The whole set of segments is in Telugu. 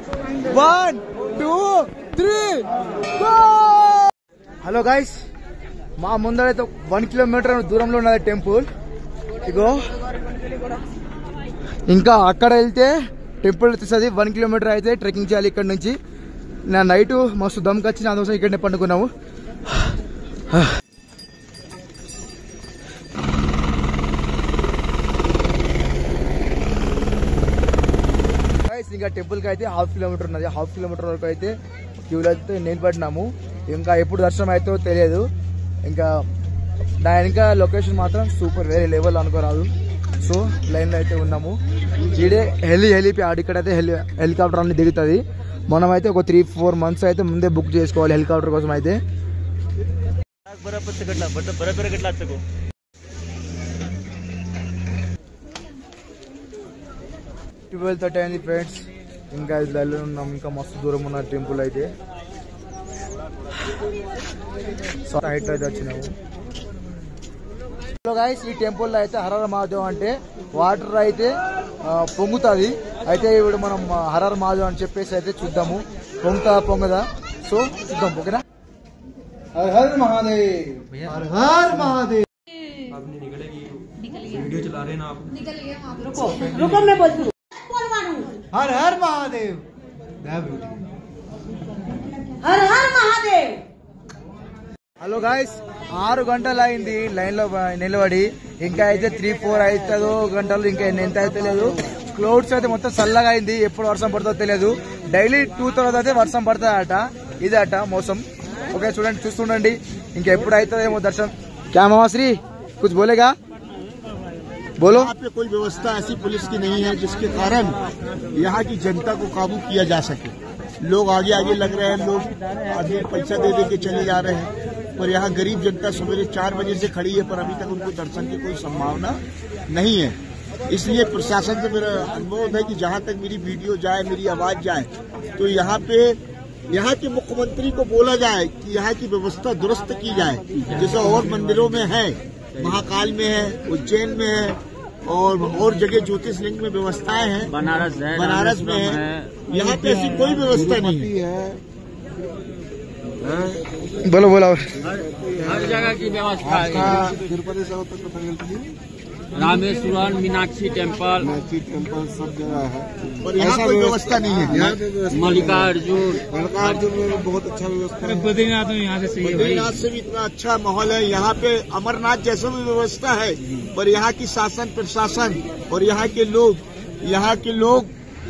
1 2 3 go. హలో గైస్, మా ముందరైతే 1 కిలోమీటర్ దూరంలో ఉన్నది టెంపుల్. ఇగో ఇంకా అక్కడ వెళ్తే టెంపుల్ వచ్చేస్తుంది. 1 కిలోమీటర్ అయితే ట్రెక్కింగ్ చేయాలి ఇక్కడ నుంచి. నా నైట్ మస్తు దమ్కి వచ్చి అందుకోసం ఇక్కడనే పండుకున్నాము. ఇంకా టెంపుల్కి అయితే 1/2 కిలోమీటర్ ఉన్నది. 1/2 కిలోమీటర్ వరకు అయితే క్యూలో అయితే నిలబడినాము. ఇంకా ఎప్పుడు దర్శనం అయితే తెలియదు. ఇంకా దాని ఇంకా లొకేషన్ మాత్రం సూపర్, వేరే లెవెల్ అనుకోరాదు. సో లైన్లో అయితే ఉన్నాము. ఈడే హెలిప్యాడ్, ఇక్కడైతే హెలికాప్టర్ అన్ని దిగుతుంది. మనమైతే ఒక 3-4 మంత్స్ అయితే ముందే బుక్ చేసుకోవాలి హెలికాప్టర్ కోసం అయితే. 12:30 అయింది ఫ్రెండ్స్. ఇంకా లైన్లో ఉన్నాం. ఇంకా మస్తు దూరం ఉన్న టెంపుల్ అయితే హైట్ అయితే వచ్చినాము. గైస్, ఈ టెంపుల్ లో అయితే హరహర మహాదేవ్ అంటే వాటర్ అయితే పొంగుతుంది. అయితే ఇప్పుడు మనం హరహర మహాదేవ్ అని చెప్పేసి అయితే చూద్దాము, పొంగదా. సో చూద్దాం, ఓకేనా? హర హర మహాదేవ్, హర హర మహాదేవ్. वीडियो चला रहे ना आप? रुको मैं बोलती हूँ। हर हर महादेव, हर हर महादेव. హలో గాయస్, 6 గంటలు అయింది లైన్ లో నిలబడి. ఇంకా అయితే 3-4 అవుతుందో గంటలు, ఇంకా ఎంత అయితే తెలియదు. క్లౌడ్స్ అయితే మొత్తం చల్లగా అయింది. ఎప్పుడు వర్షం పడుతుందో తెలియదు. డైలీ 2 తర్వాత అయితే వర్షం పడుతుందట. ఇదే అట మోసం. ఓకే చూడండి, చూస్తుండండి. ఇంకా ఎప్పుడు అవుతుందేమో దర్శనం. క్యా మామాశ్రీ కుछ बोलेगा? बोलो. यहाँ पे कोई व्यवस्था ऐसी पुलिस की नहीं है जिसके कारण यहाँ की जनता को काबू किया जा सके. लोग आगे आगे लग रहे हैं, लोग आगे पैसा दे के चले जा रहे हैं, पर यहाँ गरीब जनता सवेरे 4 बजे से खड़ी है, पर अभी तक उनको दर्शन की कोई संभावना नहीं है. इसलिए प्रशासन से मेरा अनुरोध है कि जहाँ तक मेरी वीडियो जाए, मेरी आवाज जाए, तो यहाँ के मुख्यमंत्री को बोला जाए कि यहाँ की व्यवस्था दुरुस्त की जाए. जैसे और मंदिरों में है, महाकाल में है, उज्जैन में है, और जगह ज्योतिर्लिंग में व्यवस्थाएं हैं, बनारस में है. यहाँ पे ऐसी कोई व्यवस्था नहीं है. बोलो बोलो. हर जगह की व्यवस्था है. रामेश्वरम, मीनाक्षी टेम्पल सब जगह है, पर यहाँ कोई व्यवस्था नहीं है. मल्लिकार्जुन में बहुत अच्छा व्यवस्था है. बद्रीनाथ में यहाँ से बद्रीनाथ से भी इतना अच्छा माहौल है. यहाँ पे अमरनाथ जैसा भी व्यवस्था है, पर यहाँ की शासन प्रशासन और यहाँ के लोग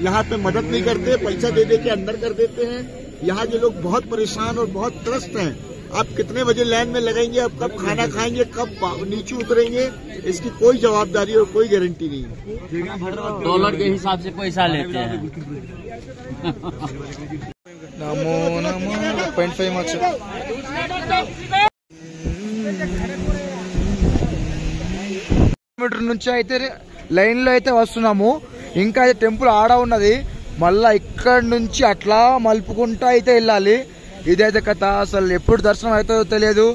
यहाँ पे मदद नहीं करते. पैसा दे के अंदर कर देते हैं. यहाँ के लोग बहुत परेशान और बहुत त्रस्त हैं. आप कितने बजे लाइन में लगेंगे, अब कब खाना खाएंगे, कब नीचे उतरेंगे, इसकी कोई जवाबदारी और कोई गारंटी नहीं है. डॉलर के हिसाब से पैसा लेते हैं. नमो नमो 0.5 మార్క్స్. కిలోమీటర్ నుంచి అయితే లైన్ లో అయితే వస్తున్నాము. ఇంకా అయితే టెంపుల్ ఆడ ఉన్నది. మళ్ళా ఇక్కడ నుంచి అట్లా మలుపుకుంటా అయితే వెళ్ళాలి. ఇదైతే కథ. అసలు ఎప్పుడు దర్శనం అవుతుందో తెలియదు.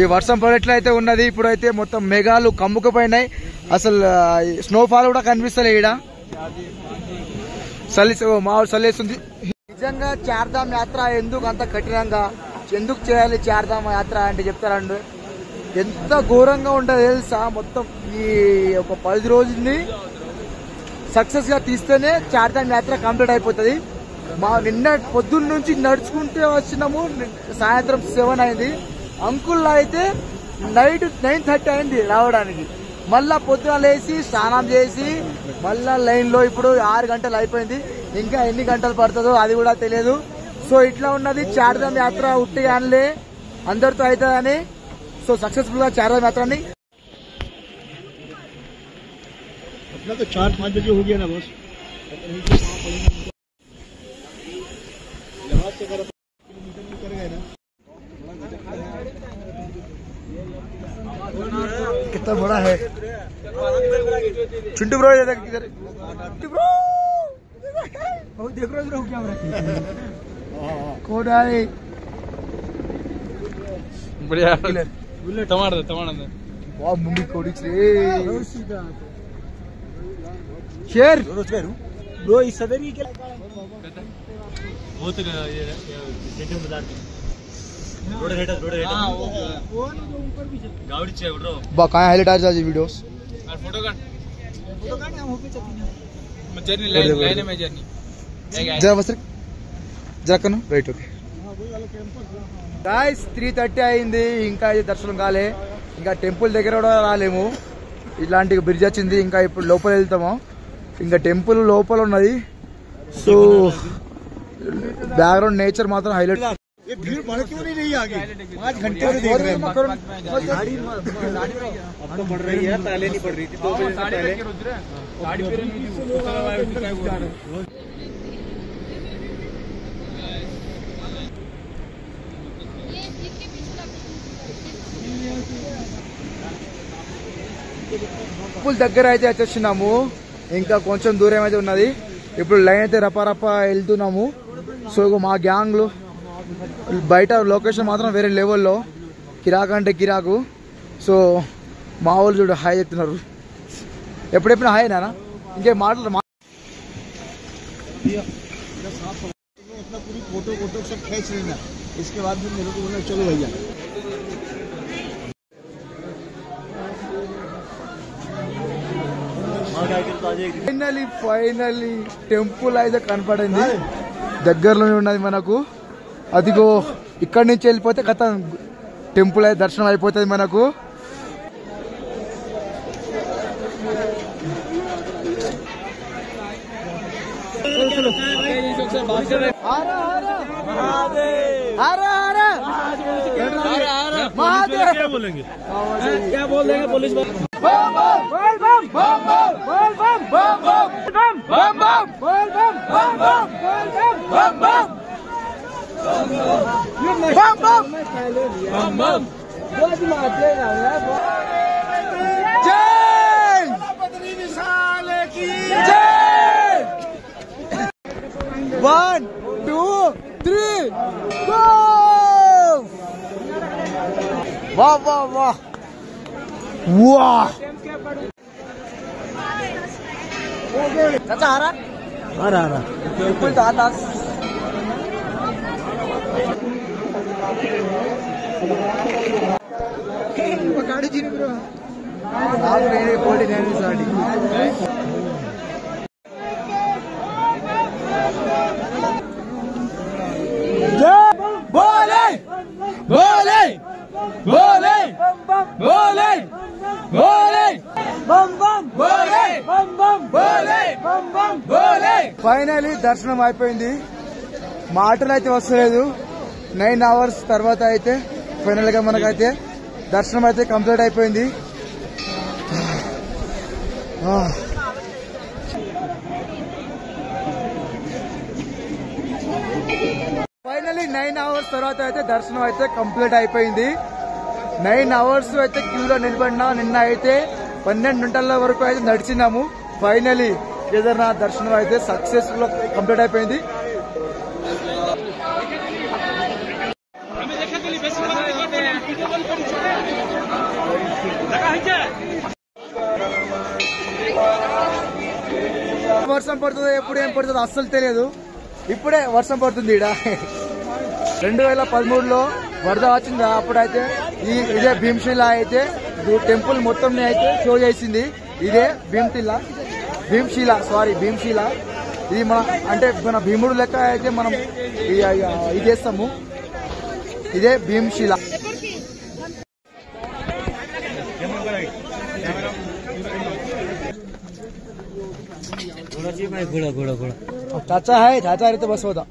ఈ వర్షం పడేట్లా అయితే ఉన్నది. ఇప్పుడైతే మొత్తం మేఘాలు కమ్ముకుపోయినాయి. అసలు స్నోఫాల్ కూడా కనిపిస్తలే. ఈడ చల్లేస్తుంది. నిజంగా చార్ధామ్ యాత్ర ఎందుకు అంత కఠినంగా ఎందుకు చేయాలి చార్ధామ్ యాత్ర అంటే చెప్తారండి. ఎంత ఘోరంగా ఉంటుంది తెలుసా. మొత్తం ఈ ఒక 10 రోజుల్ని సక్సెస్ గా తీస్తేనే చార్ధామ్ యాత్ర కంప్లీట్ అయిపోతుంది. నిన్న పొద్దున్న నుంచి నడుచుకుంటే వచ్చినాము. సాయంత్రం 7 అయింది. అంకుల్ అయితే నైట్ 9:30 అయింది రావడానికి. మళ్ళా పొద్దున లేచి స్నానం చేసి మళ్ళా లైన్ లో ఇప్పుడు 6 గంటలు అయిపోయింది. ఇంకా ఎన్ని గంటలు పడుతుందో అది కూడా తెలియదు. సో ఇట్లా ఉన్నది చార్ధామ్ యాత్ర. ఉట్టిగా అనలే, అందరితో అవుతుందని. సో సక్సెస్ఫుల్ గా చార్ధామ్ యాత్రని 4-5 बजे हो गया ना बस. कितना बड़ा है. चिंटू ब्रो इधर किधर. ब्रो देख रहे हो क्या हो रहा है. कौन है? बढ़िया टमाटर वाह मुंडी कोड़ी रे शेर ब्रो इस सदर की क्या काय हाईलाइट आज वीडियोस जरा बस जरा कను రైట్ ఓకే గాయ్స్ 3:30 అయింది ఇంకా ఇది దర్శనం కాలే ఇంకా టెంపుల్ దగ్గర కూడా రాలేము ఇలాంటి బ్రిడ్జ్ వచ్చింది ఇంకా ఇప్పుడు లోపల వెళ్తాము ఇంకా టెంపుల్ లోపల ఉన్నది సో बैकग्राउंड नेचर मात्र हाईलाइट ये भीड़ बढ़ क्यों नहीं रही आगे 5 घंटे से देख रहे हैं गाड़ी अब तो बढ़ रही है पहले नहीं बढ़ रही थी 2 बजे से पहले गाड़ी पे టెంపుల్ దగ్గర అయితే వచ్చేస్తున్నాము ఇంకా కొంచెం దూరం అయితే ఉన్నది ఇప్పుడు లైన్ అయితే రపారప వెళ్తున్నాము సో మా గ్యాంగ్లు బయట లొకేషన్ మాత్రం వేరే లెవెల్లో కిరాక్ అంటే కిరాకు సో మా వాళ్ళు చూడు హాయ్ చెప్తున్నారు ఎప్పుడెప్పుడు హాయ్ నానా ఇంకే మాటలు अपना पूरी फोटो सब खींच लेना इसके बाद फिर मेरे को बोलना चलो भैया ఫైనల్లీ టెంపుల్ అయితే కనపడింది దగ్గరలోనే ఉన్నది మనకు అదిగో ఇక్కడి నుంచి వెళ్ళిపోతే కథ టెంపుల్ అయితే దర్శనం అయిపోతుంది మనకు क्या बोलेंगे पुलिस One, 2, 3, go! वाह वाह वाह वाह चाचा आ रहा बिल्कुल दादा गाड़ी जी ब्रो आप मेरे कोडी नहीं साड़ी बोले बोले बोले बोले बोले बम बम बोले बम बम बोले बम बम बोले ఫైనల్లీ దర్శనం అయిపోయింది మాటలు అయితే వస్తలేదు 9 hours తర్వాత అయితే ఫైనల్ గా మనకైతే దర్శనం అయితే కంప్లీట్ అయిపోయింది ఫైనల్లీ 9 hours తర్వాత అయితే దర్శనం అయితే కంప్లీట్ అయిపోయింది 9 hours అయితే క్యూలో నిలబడినా నిన్న అయితే 12 గంటల వరకు అయితే నడిచినాము ఫైనల్లీ కేదార్నాథ్ దర్శనం అయితే సక్సెస్ఫుల్ కంప్లీట్ అయిపోయింది వర్షం పడుతుందో ఎప్పుడు ఏం పడుతుందో అస్సలు తెలియదు ఇప్పుడే వర్షం పడుతుంది ఇక్కడ 2013లో వరద వచ్చింది అప్పుడైతే ఇదే భీమశిల అయితే టెంపుల్ మొత్తం అయితే క్లోజ్ చేసింది ఇదే భీమశిల ఇది మన అంటే మన భీముడు లెక్క అయితే మనం ఇది చేస్తాము ఇదే భీమశిల चाचा है चाचा रे तो बस होता